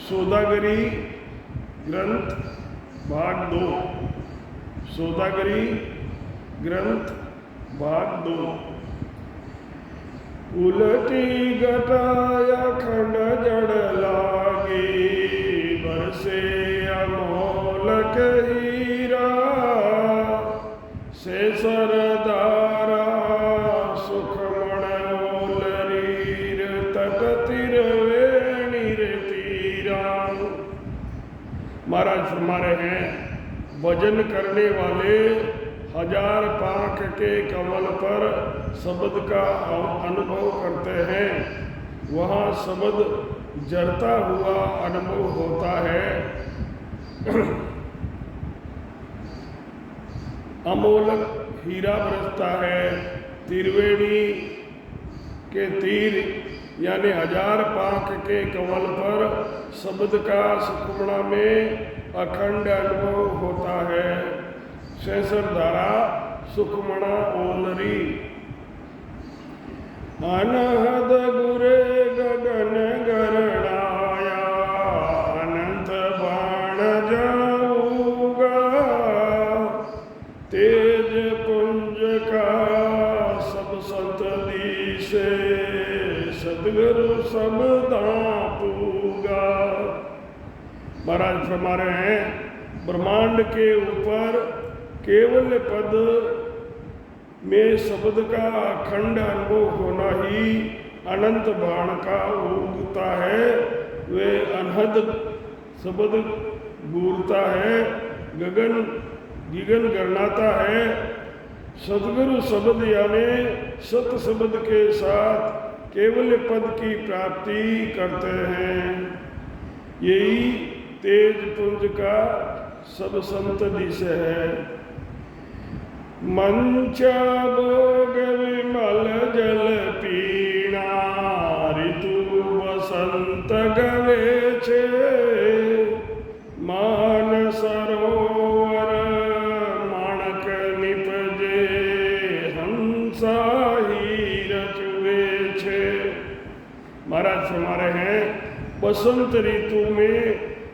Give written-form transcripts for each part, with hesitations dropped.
सौदागरी ग्रंथ भाग 2। सौदागरी ग्रंथ भाग 2। उलटी घटाया खंड जड़ लागी, बरसे अमोलक हीरा, से सरदारा सुखमण ओलरीर, तट तिरवेणीर तीरा। महाराज फरमा रहे हैं, भजन करने वाले 1000 पांख के कमल पर शब्द का अनुभव करते हैं, वहाँ शब्द जरता हुआ अनुभव होता है। अमोलक हीरा बरसता है। त्रिवेणी के तीर यानी 1000 पांख के कमल पर शब्द का सुखमणा में अखंड अनुभव होता है। शेषर धारा सुखमणा ओलरी, अनहद गुरे गगन गरड़ाया, अनंत बाण जाऊगा, तेज पुंज का सब संत दिशे, सदगुरु सब दापूगा। महाराज फरमा रहे हैं, ब्रह्मांड के ऊपर केवल पद में शब्द का अखंड अनुभव होना ही अनंत बाण का उगता है। वे अनहद शब्द गूरता है, गगन गिगन गरनाता है। सदगुरु शब्द यानी सत शब्द के साथ केवल पद की प्राप्ति करते हैं। यही तेज पुंज का सब संत दिश है। मंचा भोग विमल जल पीना, ऋतु बसंत गवे छे, मान सरोवर माणक निपजे, हंसा हीर चुवे छे। महाराज फरमा रहे हैं, बसंत ऋतु में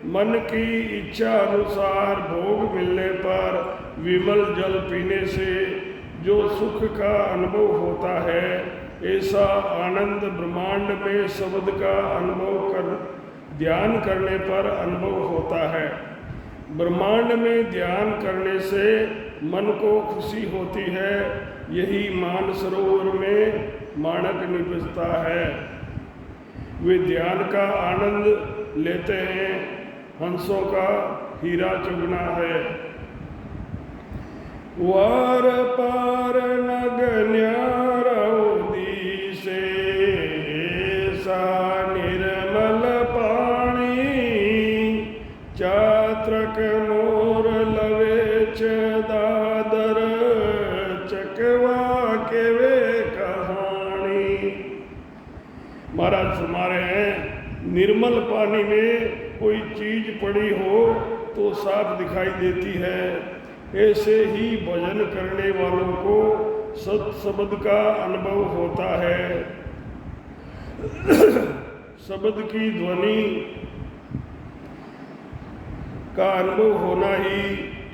मन की इच्छा अनुसार भोग मिलने पर विमल जल पीने से जो सुख का अनुभव होता है, ऐसा आनंद ब्रह्मांड में शब्द का अनुभव कर ध्यान करने पर अनुभव होता है। ब्रह्मांड में ध्यान करने से मन को खुशी होती है। यही मान सरोवर में माणक निपजता है। वे ध्यान का आनंद लेते हैं। हंसों का हीरा चुगना है। वार पार नग न्यारो दिसे, ऐसा निर्मल पानी, चात्रक मोर लवे छ दादर, चकवा के वे कहानी। महाराज फरमा रहे हैं, निर्मल पानी में कोई चीज पड़ी हो तो साफ दिखाई देती है। ऐसे ही भजन करने वालों को सत शब्द का अनुभव होता है। शब्द की ध्वनि का अनुभव होना ही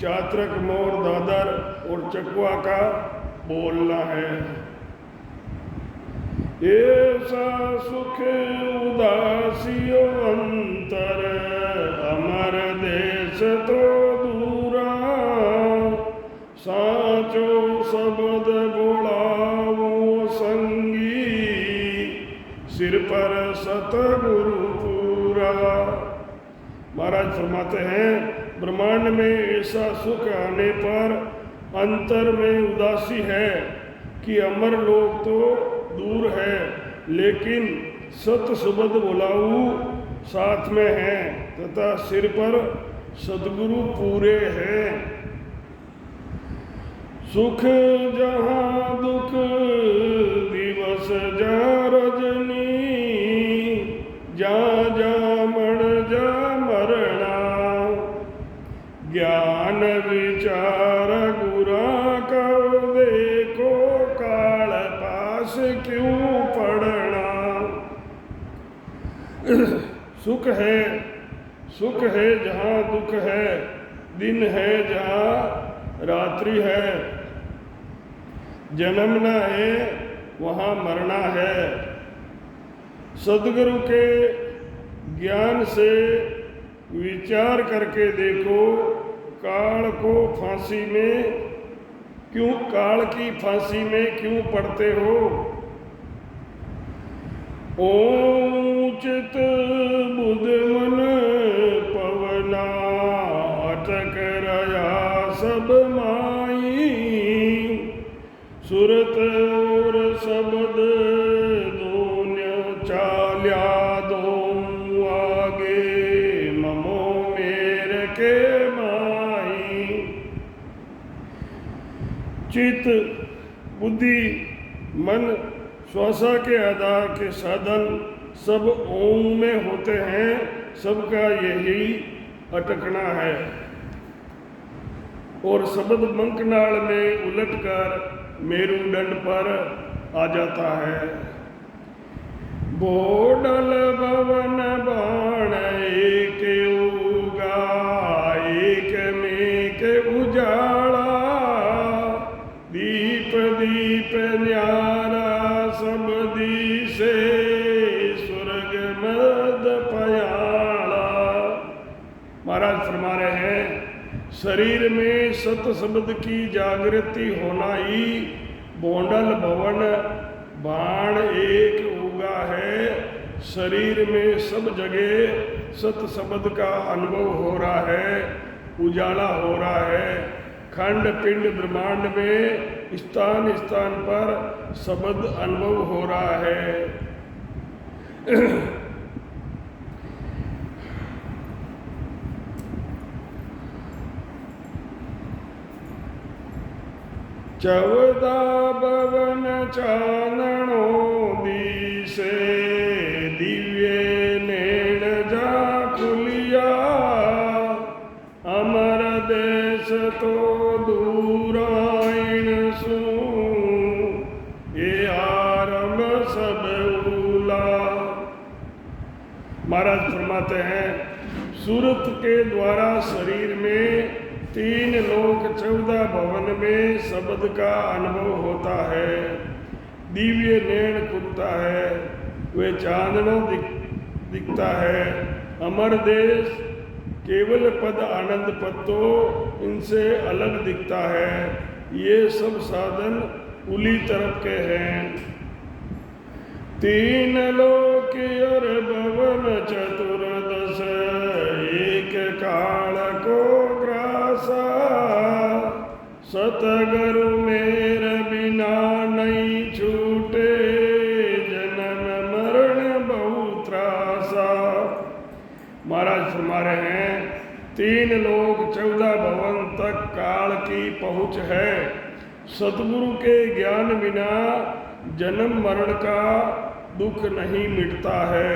चात्रक मोर दादर और चकवा का बोलना है। ऐसा सुख उदासियो अंतर, अमर देश तो दूरा, साचो शब्द बोलावो संगी, सिर पर सतगुरु पूरा। महाराज फरमाते हैं, ब्रह्मांड में ऐसा सुख आने पर अंतर में उदासी है कि अमर लोग तो दूर है, लेकिन सत शब्द बुलाऊ साथ में है तथा सिर पर सदगुरु पूरे हैं। सुख जहाँ दुख दिवस जा रजनी, जा जा मण जा मरना, ज्ञान विचार गुरा का देखो, काल पास क्यों पड़ना। सुख है सुख है जहाँ दुख है, दिन है जहाँ रात्रि है, जन्मना है वहाँ मरना है। सदगुरु के ज्ञान से विचार करके देखो, काल को फांसी में क्यों, काल की फांसी में क्यों पड़ते हो। ओम चित बुध मन पवना, अटक रया सब माई, सुरत और शब्द दोन्य चाल्या दो आगे, ममो मेरे के माई। चित, बुद्धि, मन, श्वासा के आधार के साधन सब ओम में होते हैं, सबका यही अटकना है। और शब्द मंकनाल में उलटकर मेरुदंड पर आ जाता है। बोडल भवन बाण एक उगा, एक में के उजाला, दीप दीप न्यारा सब दिसे, स्वर्ग मद पयाला। महाराज फरमा रहे हैं, शरीर में सत शब्द की जागृति होना ही बोंडल भवन बाण एक उगा है। शरीर में सब जगह सत शब्द का अनुभव हो रहा है, उजाला हो रहा है। खंड पिंड ब्रह्मांड में स्थान स्थान पर शब्द अनुभव हो रहा है। चौदा भवन चानणो दिसे, दिव्य नैन जा खुलिया, अमर देश तो दूरायण सू, ये आरंभ सब उला। महाराज फरमाते हैं, सूरत के द्वारा शरीर में 3 लोक 14 भवन में शब्द का अनुभव होता है। दिव्य नैन खुलता है, वे चांदनों दिखता है। अमर देश केवल पद आनंद पद तो इनसे अलग दिखता है। ये सब साधन उली तरफ के हैं। 3 लोक और भवन चतुर्दश, एक काल को ग्रासा, सतगुरु मेरे बिना नहीं छूटे, जन्म मरण बहुत त्रासा। महाराज फरमा रहे हैं, 3 लोक 14 भवन तक काल की पहुँच है। सतगुरु के ज्ञान बिना जन्म मरण का दुख नहीं मिटता है।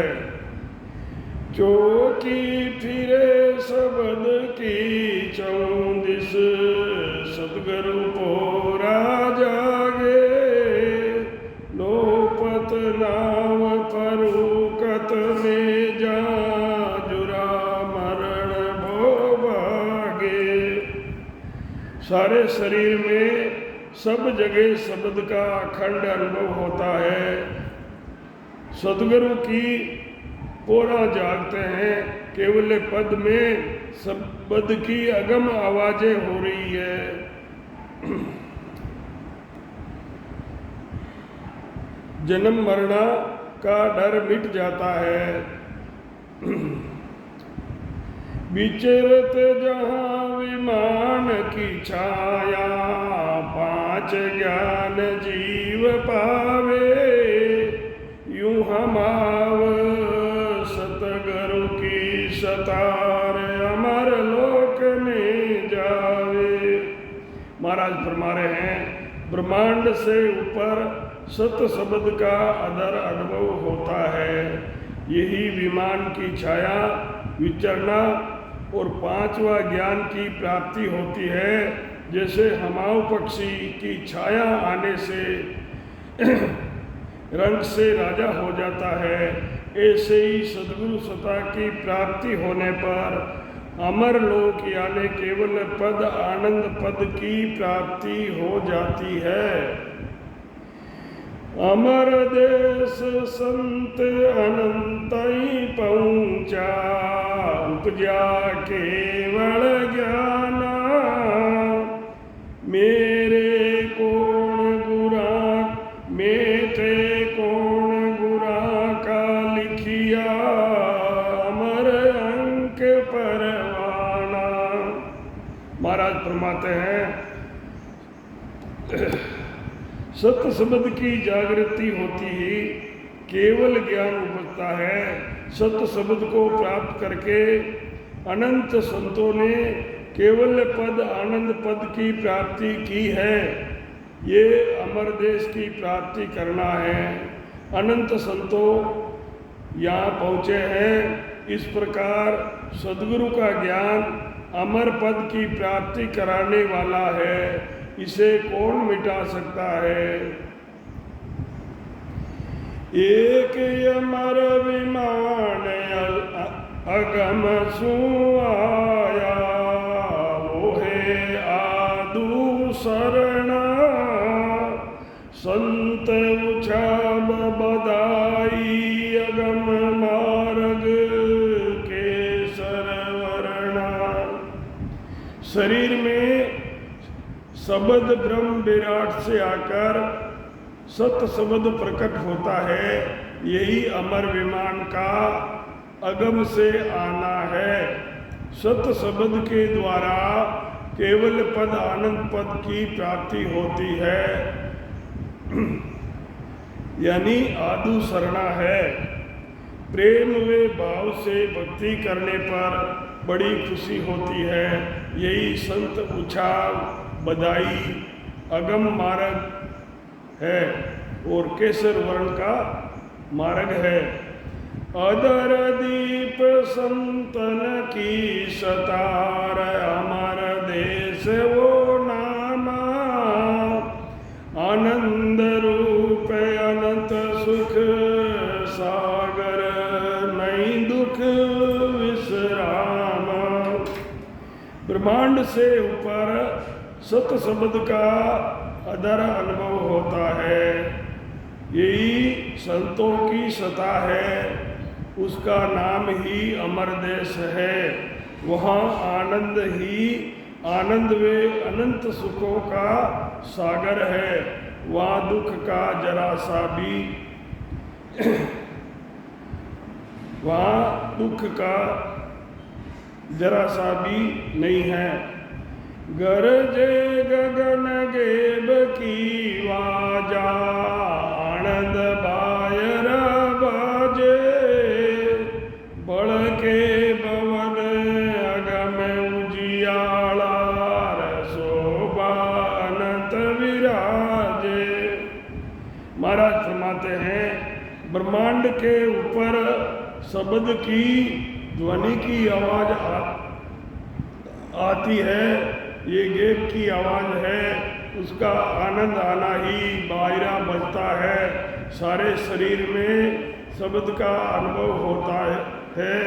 चौकी फिरे शब्द की 34, सतगुरु पोरा जागे, लोपत नाम परुकत में जा, जुरा मरण भो भागे। सारे शरीर में सब जगह शब्द का अखंड अनुभव होता है। सतगुरु की पोरा जागते हैं, केवल पद में शब्द की अगम आवाजें हो रही है। जन्म मरना का डर मिट जाता है। विचरत जहाँ विमान की छाया, 5 ज्ञान जीव पावे, यूं हमाव सतगुरु की सतार, अमर लोक में जावे। महाराज फरमा रहे हैं, ब्रह्मांड से ऊपर सत शब्द का अदर अनुभव होता है। यही विमान की छाया विचरना और 5वां ज्ञान की प्राप्ति होती है। जैसे हमाऊ पक्षी की छाया आने से रंग से राजा हो जाता है, ऐसे ही सद्गुरु सत्ता की प्राप्ति होने पर अमर लोक यानी केवल पद आनंद पद की प्राप्ति हो जाती है। अमर देश संत अनंत ही पहुँचा, उपजा केवल ज्ञाना, मेरे कौन गुरा मेटे कौन गुरा का लिखिया, अमर अंक परवाना। महाराज फरमाते हैं सत्य शब्द की जागृति होती ही केवल ज्ञान उपजता है। सत्य शब्द को प्राप्त करके अनंत संतों ने केवल पद आनंद पद की प्राप्ति की है। ये अमर देश की प्राप्ति करना है। अनंत संतों यहाँ पहुँचे हैं। इस प्रकार सद्गुरु का ज्ञान अमर पद की प्राप्ति कराने वाला है। इसे कौन मिटा सकता है। एक अमर विमान अगम सुआया, वो है आदु शरणा, संत उछाब बदाई अगम मार्ग के सरवरणा। शरीर में शब्द ब्रह्म विराट से आकर सत्य शब्द प्रकट होता है। यही अमर विमान का अगम से आना है। सत्य शब्द के द्वारा केवल पद आनंद पद की प्राप्ति होती है, यानी आदु शरणा है। प्रेम व भाव से भक्ति करने पर बड़ी खुशी होती है। यही संत उछाल बधाई अगम मार्ग है और केसर वर्ण का मार्ग है। अदर दीप संतन की सतार, अमर देश वो नामा, आनंद रूप अनंत सुख सागर, नहीं दुख विश्राम। ब्रह्मांड से ऊपर सत्य शब्द का अदर अनुभव होता है। यही संतों की सत्ता है। उसका नाम ही अमर देश है। वहाँ आनंद ही आनंद वे अनंत सुखों का सागर है। वहाँ दुख का जरा सा भी वहाँ दुख का जरा सा भी नहीं है। गरजे गगन गेब की वाजा, आनंद बायर बाजे, बड़ के भवन अगम उजियाला, शोभा अनंत विराजे। महाराज फरमाते हैं ब्रह्मांड के ऊपर शब्द की ध्वनि की आवाज आती है। ये गेब की आवाज़ है। उसका आनंद आना ही बायरा बजता है। सारे शरीर में शब्द का अनुभव होता है।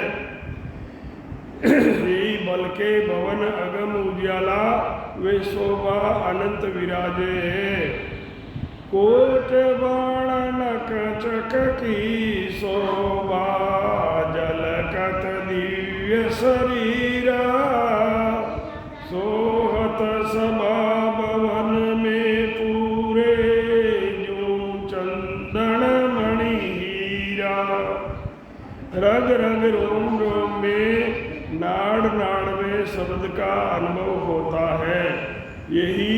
यही बल के भवन अगम उजियाला, वे शोभा अनंत विराजे है। कोट बाण नक चक की शोभा, जलकत दिव्य शरीरा, सोहत सभा भवन में पूरे, जो चंदन मणि हीरा। रग रग रोम रोम में नाड़ नाड़ में शब्द का अनुभव होता है। यही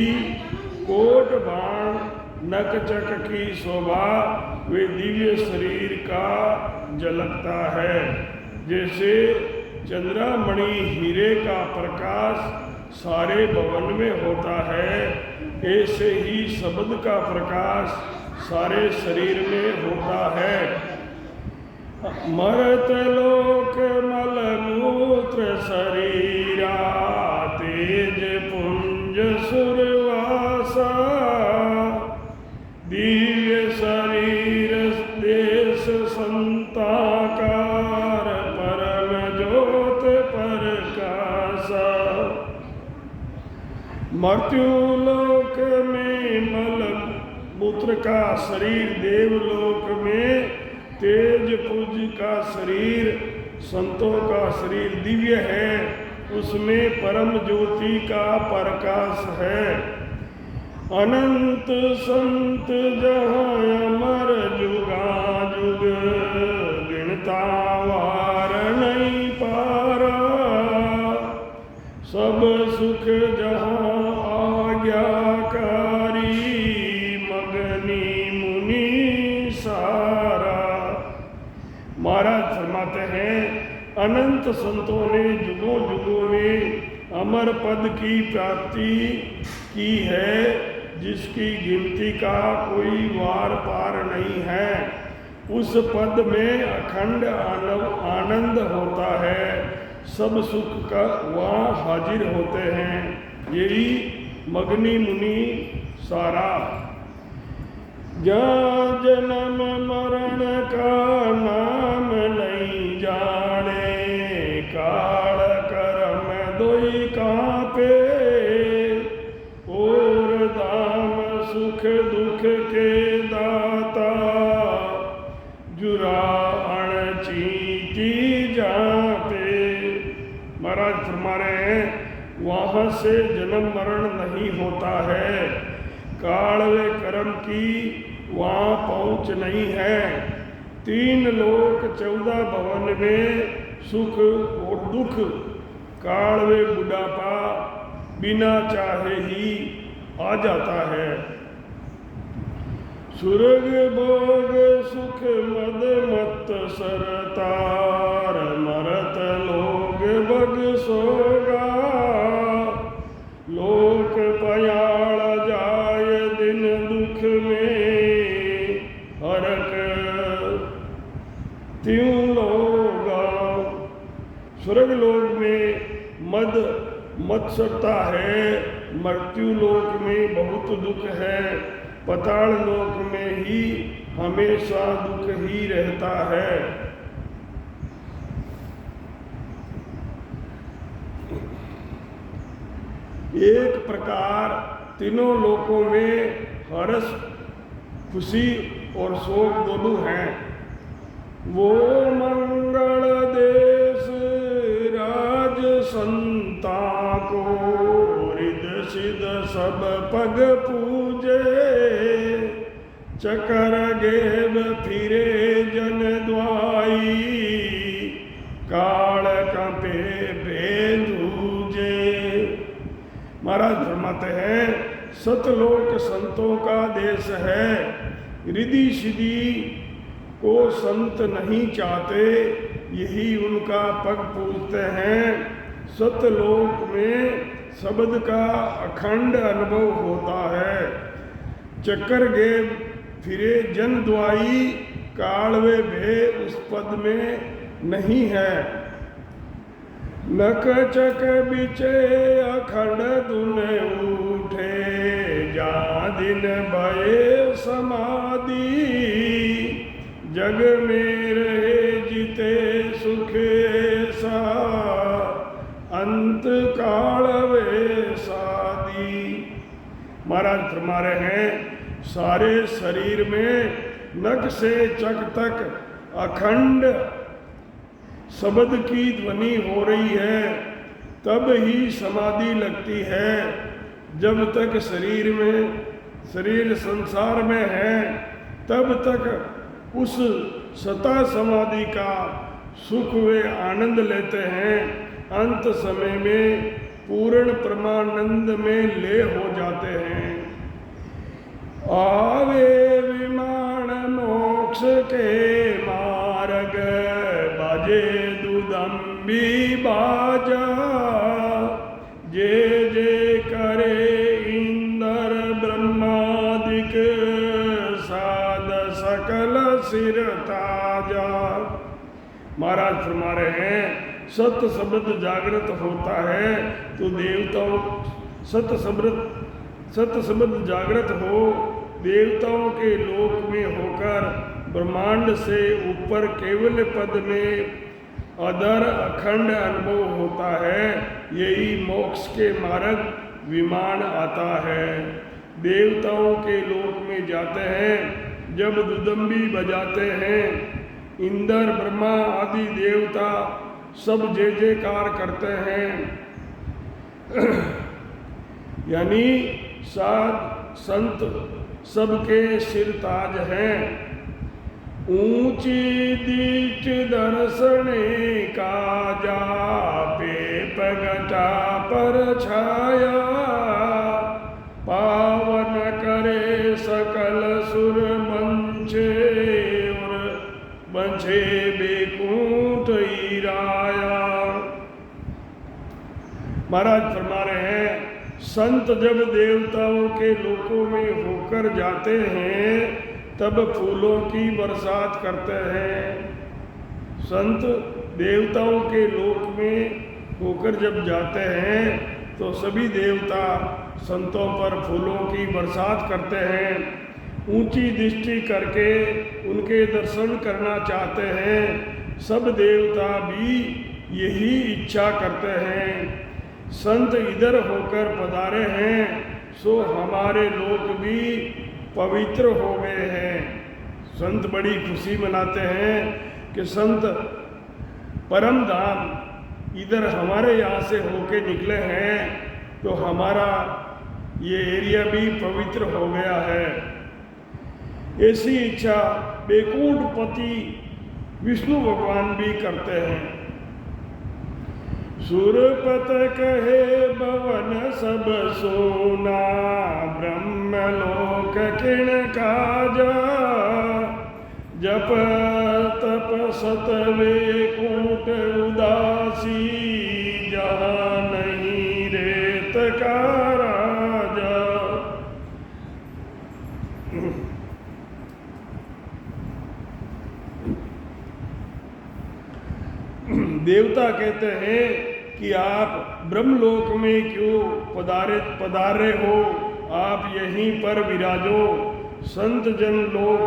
कोट बाण नक चक की शोभा वे दिव्य शरीर का झलकता है। जैसे चंद्रामणि हीरे का प्रकाश सारे भवन में होता है, ऐसे ही शब्द का प्रकाश सारे शरीर में होता है। मरत लोक मल मूत्र शरीरा, तेज पुंज सुरवासा, दिव्य शरीर देश संतान मर्त्युलोक में मल मूत्र का शरीर, देवलोक में तेज पुंज का शरीर, संतों का शरीर दिव्य है, उसमें परम ज्योति का प्रकाश है। अनंत संत जहाँ अमर जुगा जुग, गिनता वार नहीं पारा, सब सुख जहाँ आज्ञाकारी, मगनी मुनि सारा। महाराज फरमाते हैं अनंत संतों ने जुगों जुगों में अमर पद की प्राप्ति की है, जिसकी गिनती का कोई वार पार नहीं है। उस पद में अखंड आनंद होता है, सब सुख का वहाँ हाजिर होते हैं, यही मगनी मुनि सारा। जहाँ जन्म मरण का नाम नहीं जाने, काल कर्म दोई कांपे, और दाम सुख दुख के दाता, जुरा अणचीती जापे। महाराज फरमा रहे हैं वहाँ से जन्म मरण नहीं होता है, काल व कर्म की वहाँ पहुँच नहीं है। 3 लोक 14 भवन में सुख और दुख, काल व बुढ़ापा बिना चाहे ही आ जाता है। सुरग भोग सुख मद मत सरतार, मरत लोग बग सोगा, लोक पयाल जाय दिन दुख में, हरक त्यों लोगा। स्वर्ग लोक में मद मत सरता है, मृत्यु लोक में बहुत दुख है, पाताल लोक में ही हमेशा दुख ही रहता है। एक प्रकार तीनों लोकों में हर्ष, खुशी और शोक दोनों हैं। वो मंगल देश राज संता को, रिद सिद सब पग पूजे, चकर गेब फिरे जन द्वाई, काल कंपे बेधूजे। महाराज फरमाते हैं सतलोक संतों का देश है, रिद्धि सिद्धि को संत नहीं चाहते, यही उनका पग पूजते हैं। सतलोक में शब्द का अखंड अनुभव होता है। चक्कर गे फिरे जन द्वाई, कालवे भे उस पद में नहीं है। नक चक बिचे अखंड धुन उठे, जा दिन भये समाधि, जग में रहे जीते सुख ऐसा, अंत काल वे सादी। महाराज फरमा रहे हैं सारे शरीर में नख से चक तक अखंड शब्द की ध्वनि हो रही है, तब ही समाधि लगती है। जब तक शरीर संसार में है, तब तक उस सता समाधि का सुख वे आनंद लेते हैं। अंत समय में पूर्ण परमानंद में ले हो जाते हैं। आवे विमान मोक्ष के मार्ग, बाजे दुदम्बी बाजा, जे जे करे इंद्र ब्रह्मादिक, साध सकल सिर ताजा। महाराज फरमा रहे हैं सत्य शब्द जागृत होता है तो देवताओं, सत्य शब्द जागृत हो, देवताओं के लोक में होकर ब्रह्मांड से ऊपर केवल पद में अदर अखंड अनुभव होता है। यही मोक्ष के मार्ग विमान आता है। देवताओं के लोक में जाते हैं जब दुदंबी बजाते हैं, इंद्र ब्रह्मा आदि देवता सब जय जयकार करते हैं। यानी साध संत सबके सिर ताज हैं। ऊंची दीच दर्शने का जापे पगटा पर छाया, पावन करे सकल सुर मंचे और बंछे बेकुंठ ईराया। महाराज फरमा रहे हैं, संत जब देवताओं के लोकों में होकर जाते हैं तब फूलों की बरसात करते हैं। संत देवताओं के लोक में होकर जब जाते हैं तो सभी देवता संतों पर फूलों की बरसात करते हैं। ऊंची दृष्टि करके उनके दर्शन करना चाहते हैं। सब देवता भी यही इच्छा करते हैं। संत इधर होकर पधारे हैं सो हमारे लोक भी पवित्र हो गए हैं। संत बड़ी खुशी मनाते हैं कि संत परम धाम इधर हमारे यहाँ से होके निकले हैं तो हमारा ये एरिया भी पवित्र हो गया है। ऐसी इच्छा बैकुंठपति विष्णु भगवान भी करते हैं। सुरपत कहे भवन सब सोना, ब्रह्मलोक किण काजा, जप तप सत वैकुंठ उदासी, जहाँ नहीं रेत का राजा। देवता कहते हैं कि आप ब्रह्मलोक में क्यों पधारे हो, आप यहीं पर विराजो। संत जन लोक,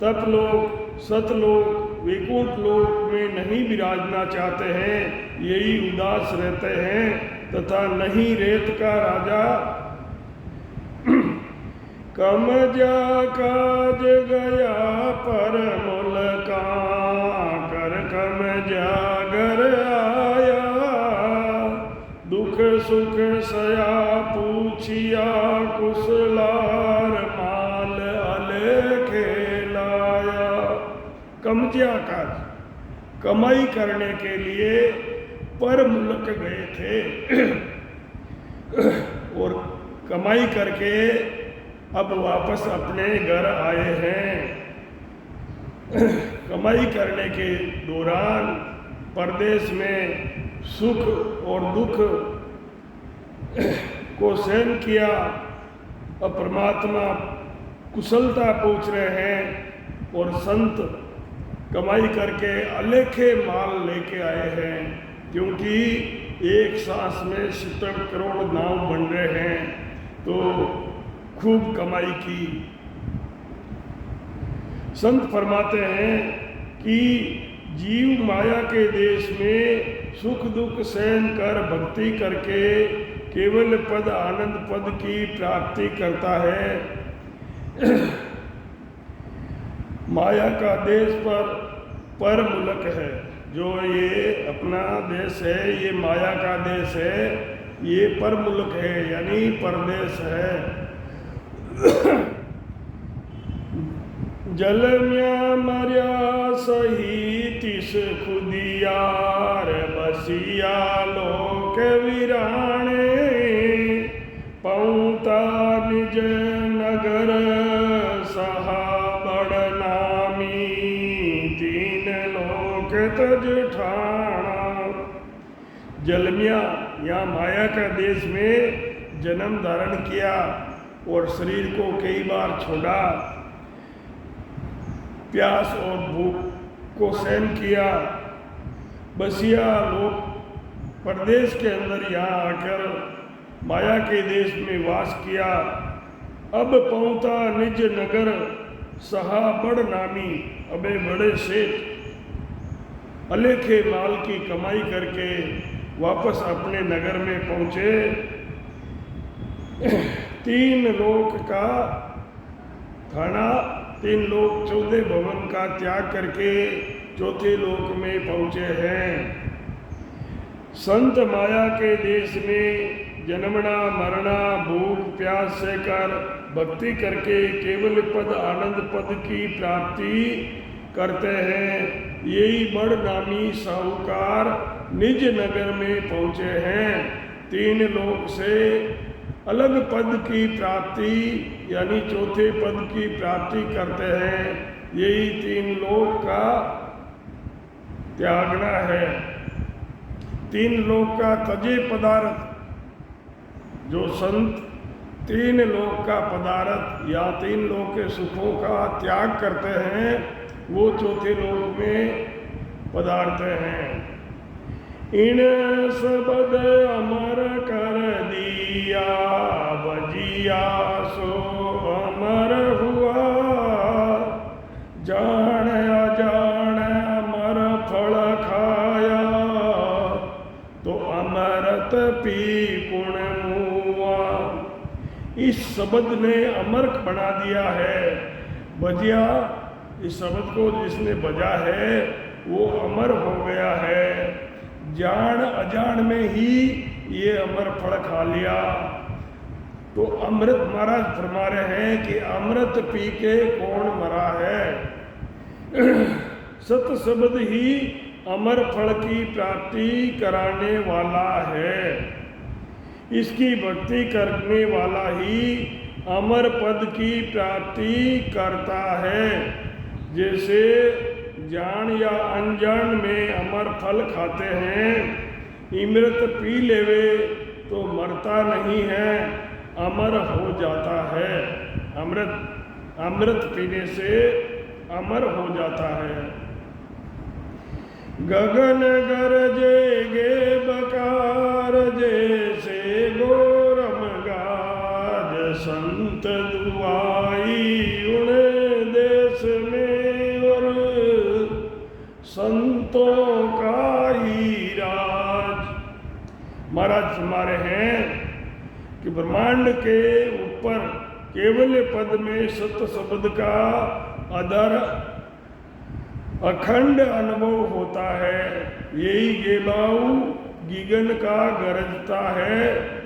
तपलोक, सतलोक, वैकुंठ लोक में नहीं विराजना चाहते हैं, यही उदास रहते हैं तथा नहीं रेत का राजा। कम जा काज गया पर मुलका, कर कम जागर आया, दुख सुख सया पूछिया, कुशलार माल अलेखे लाया। कमतिया काज, कमाई करने के लिए पर मुल्क गए थे और कमाई करके अब वापस अपने घर आए हैं। कमाई करने के दौरान परदेश में सुख और दुख को सहन किया। अब परमात्मा कुशलता पूछ रहे हैं और संत कमाई करके अलेखे माल लेके आए हैं, क्योंकि एक सांस में 70 करोड़ नाव बन रहे हैं तो खूब कमाई की। संत फरमाते हैं कि जीव माया के देश में सुख दुख सहन कर भक्ति करके केवल पद आनंद पद की प्राप्ति करता है। माया का देश पर मुल्क है, जो ये अपना देश है ये माया का देश है, ये पर मुल्क है यानी परदेश है। जल म्या मर्या सही तिस खुदियार, बसिया लोक विराणे, पौता निज नगर सहा बड़ नामी, तीन लोक तज ठाणा। जलमिया या माया का देश में जन्म धारण किया और शरीर को कई बार छोड़ा, प्यास और भूख को सहन किया, बसिया लोग प्रदेश के अंदर यहाँ आकर माया के देश में वास किया। अब पहुँचा निज नगर सहा बड़ नामी, अबे बड़े सेठ अलेखे माल की कमाई करके वापस अपने नगर में पहुँचे। तीन लोक का खाना, तीन लोक 14 भवन का त्याग करके चौथे लोक में पहुँचे हैं। संत माया के देश में जन्मना मरना भूख प्यास से कर भक्ति करके केवल पद आनंद पद की प्राप्ति करते हैं। यही बड़ नामी साहूकार निज नगर में पहुँचे हैं। तीन लोक से अलग पद की प्राप्ति यानी चौथे पद की प्राप्ति करते हैं। यही तीन लोक का त्यागना है। तीन लोक का तजे पदार्थ, जो संत तीन लोक का पदार्थ या तीन लोक के सुखों का त्याग करते हैं, वो चौथे लोक में पदार्थ हैं। इन सबद अमर कर दिया बजिया सो अमर हुआ, जान अजान अमर फल खाया तो अमरत पी गुण मुआ। इस शब्द ने अमर बना दिया है। बजिया, इस शब्द को जिसने बजा है वो अमर हो गया है। जान अजान में ही ये अमर फल खा लिया। तो अमृत महाराज फरमा रहे हैं कि अमृत पी के कौन मरा है। सत शब्द ही अमर फल की प्राप्ति कराने वाला है। इसकी भक्ति करने वाला ही अमर पद की प्राप्ति करता है। जैसे जान या अनजान में अमर फल खाते हैं, इमृत पी लेवे तो मरता नहीं है, अमर हो जाता है। अमृत पीने से अमर हो जाता है। गगन गरजेगे बकार जैसे गोरम गाज, संत दुआई उन देश में और संतों का ही राज। महाराज हमारे हैं कि ब्रह्मांड के ऊपर केवल पद में सत्य शब्द का अदर अखंड अनुभव होता है। यही गेबाऊ गीगन का गरजता है,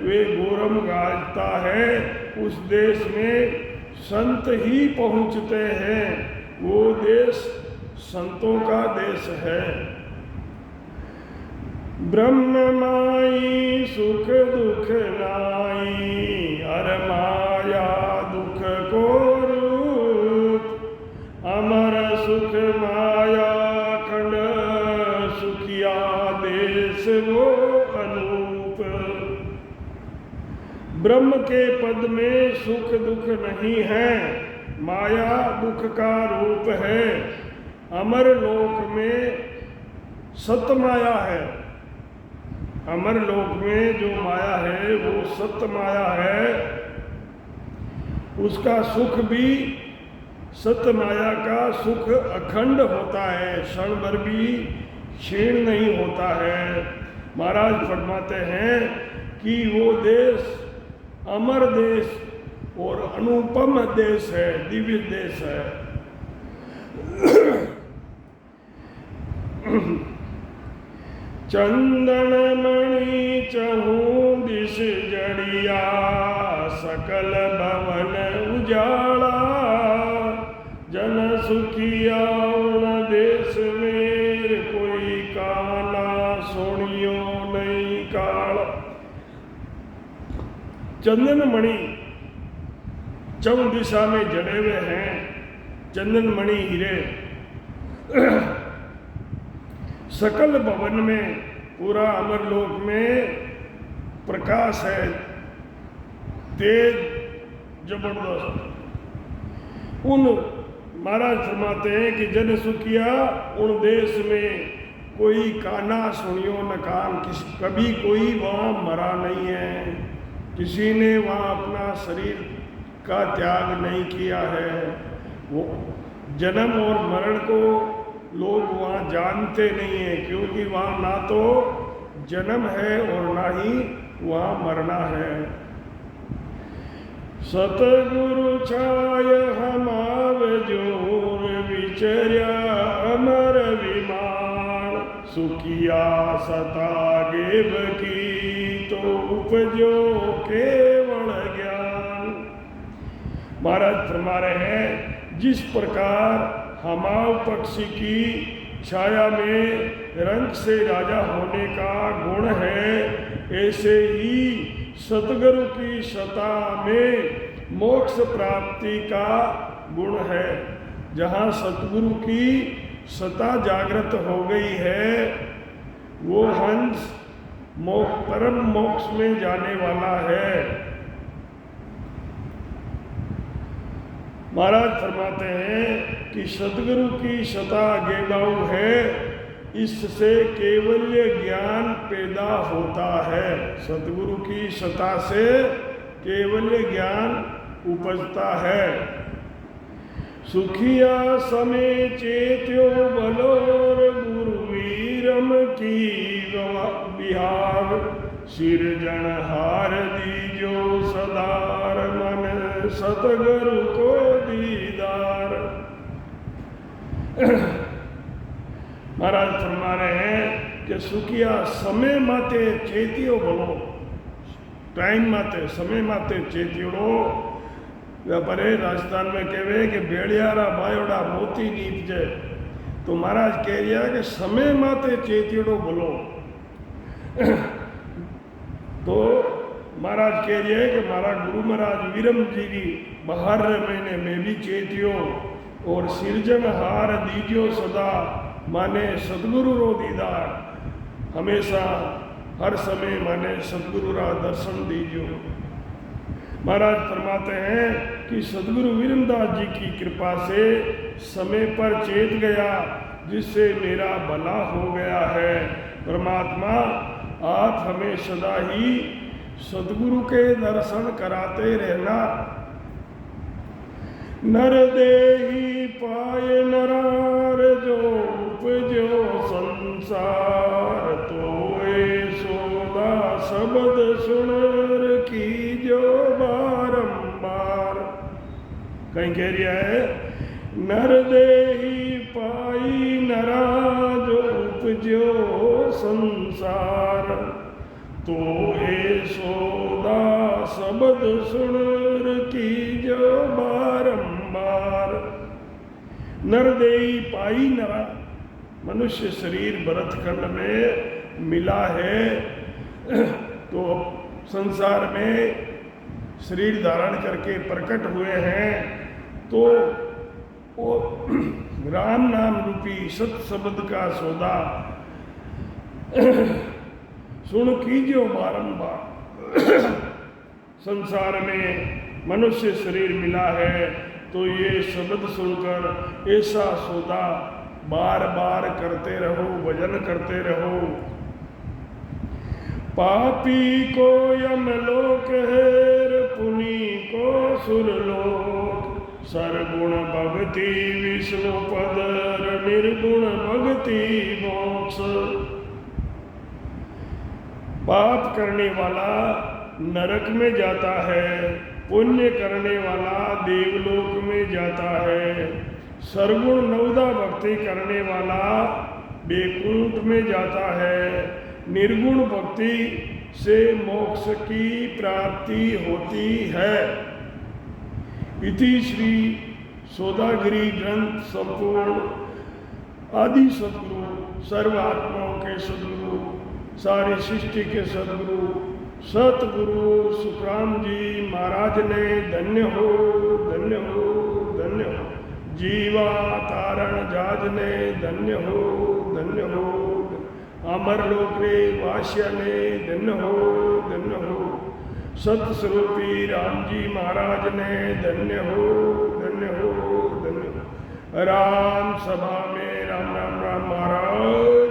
वे गोरम गाजता है। उस देश में संत ही पहुँचते हैं। वो देश संतों का देश है। ब्रह्म माई सुख दुख नाई, हर माया दुख को रूप, अमर सुख माया खंड सुखिया देश वो अनूप। ब्रह्म के पद में सुख दुख नहीं है, माया दुख का रूप है। अमर लोक में सत्य माया है। अमर लोक में जो माया है वो सत्य माया है। उसका सुख भी सत्य माया का सुख अखंड होता है, क्षण भर भी क्षीण नहीं होता है। महाराज फरमाते हैं कि वो देश अमर देश और अनुपम देश है, दिव्य देश है। चंदन मणि चहूं दिश जड़िया, सकल भवन उजाला, जन सुखिया उन देश में, कोई काना सोनियो नहीं काल। चंदन मणि चौं दिशा में जड़े हुए हैं। चंदन मणि हीरे सकल भवन में, पूरा अमरलोक में प्रकाश है, तेज जबरदस्त। उन महाराज फरमाते हैं कि जन सुखिया उन देश में, कोई काना सुनियो न कान। कभी कोई वहाँ मरा नहीं है, किसी ने वहाँ अपना शरीर का त्याग नहीं किया है। वो जन्म और मरण को लोग वहाँ जानते नहीं हैं, क्योंकि वहाँ ना तो जन्म है और ना ही वहाँ मरना है। सतगुरु छाय हमाव जोर विचर्या अमर विमान सुखिया सता गेव की तो उपजो केवल ज्ञान। महाराज फरमा रहे हैं जिस प्रकार हमाव पक्षी की छाया में रंग से राजा होने का गुण है, ऐसे ही सतगुरु की सता में मोक्ष प्राप्ति का गुण है। जहाँ सतगुरु की सता जागृत हो गई है वो हंस परम मोक्ष में जाने वाला है। महाराज फरमाते हैं कि सतगुरु की सता गेगाऊ है, इससे केवल्य ज्ञान पैदा होता है। सतगुरु की सता से केवल्य ज्ञान उपजता है। सुखिया समय चेत्यो बलोर गुरुवीरम की विहार सिरजनहार दीजो सदार मन सतगुरु को दीदार। महाराज फरमा रहे हैं कि सुखिया समय माते चेतियो बोलो, टाइम माते समय माते चेतियो व्यापारे राजस्थान में कहवे कि बेड़ियारा बायोड़ा मोती नीप जाए, तो महाराज कह रिया कि समय माते चेतियो बोलो। तो महाराज कह रहे हैं कि महाराज गुरु महाराज वीरम जी की बाहर महीने में भी चेतियो और सिरजनहार दीजियो सदा माने सदगुरु रो दीदार, हमेशा हर समय माने सदगुरु रा दर्शन दीजियो। महाराज फरमाते हैं कि सदगुरु वीरमदास जी की कृपा से समय पर चेत गया, जिससे मेरा भला हो गया है। परमात्मा आप हमें सदा ही सदगुरु के दर्शन कराते रहना। नर देही पाए नरार जो उपजो संसार, तोए सोदा शब्द सुनर की जो बारंबार। कहीं कह रिया है नर देही पाई नरा जो उपजो संसार, तो ए सोदा शब्द सुनर की जो बारंबार। नरदेही पाई नरा, मनुष्य शरीर भरतखंड में मिला है, तो संसार में शरीर धारण करके प्रकट हुए हैं, तो वो राम नाम रूपी सत शब्द का सौदा सुन कीजियो बारंबार। संसार में मनुष्य शरीर मिला है, तो ये शब्द सुनकर ऐसा सौदा बार बार करते रहो, भजन करते रहो। पापी को यमलोक हेर, पुनी को सुरलोक, सरगुण भक्ति विष्णु पदर, निर्गुण भक्ति मोक्ष। पाप करने वाला नरक में जाता है, पुण्य करने वाला देवलोक में जाता है। सरगुण नवदा भक्ति करने वाला बैकुंठ में जाता है। निर्गुण भक्ति से मोक्ष की प्राप्ति होती है। इति श्री सौदागिरी ग्रंथ संपूर्ण आदि सदगुरु, सर्वात्माओं के सदगुरु, सारी सृष्टि के सदगुरु सतगुरु सुखराम जी महाराज ने धन्य हो, धन्य हो, धन्य हो। जीवा तारण जाज ने धन्य हो, धन्य हो। अमर लोक रे वास्य ने धन्य हो, धन्य हो। सतस्वरूपी राम जी महाराज ने धन्य हो, धन्य हो, धन्य हो। राम सभा में राम राम राम महाराज।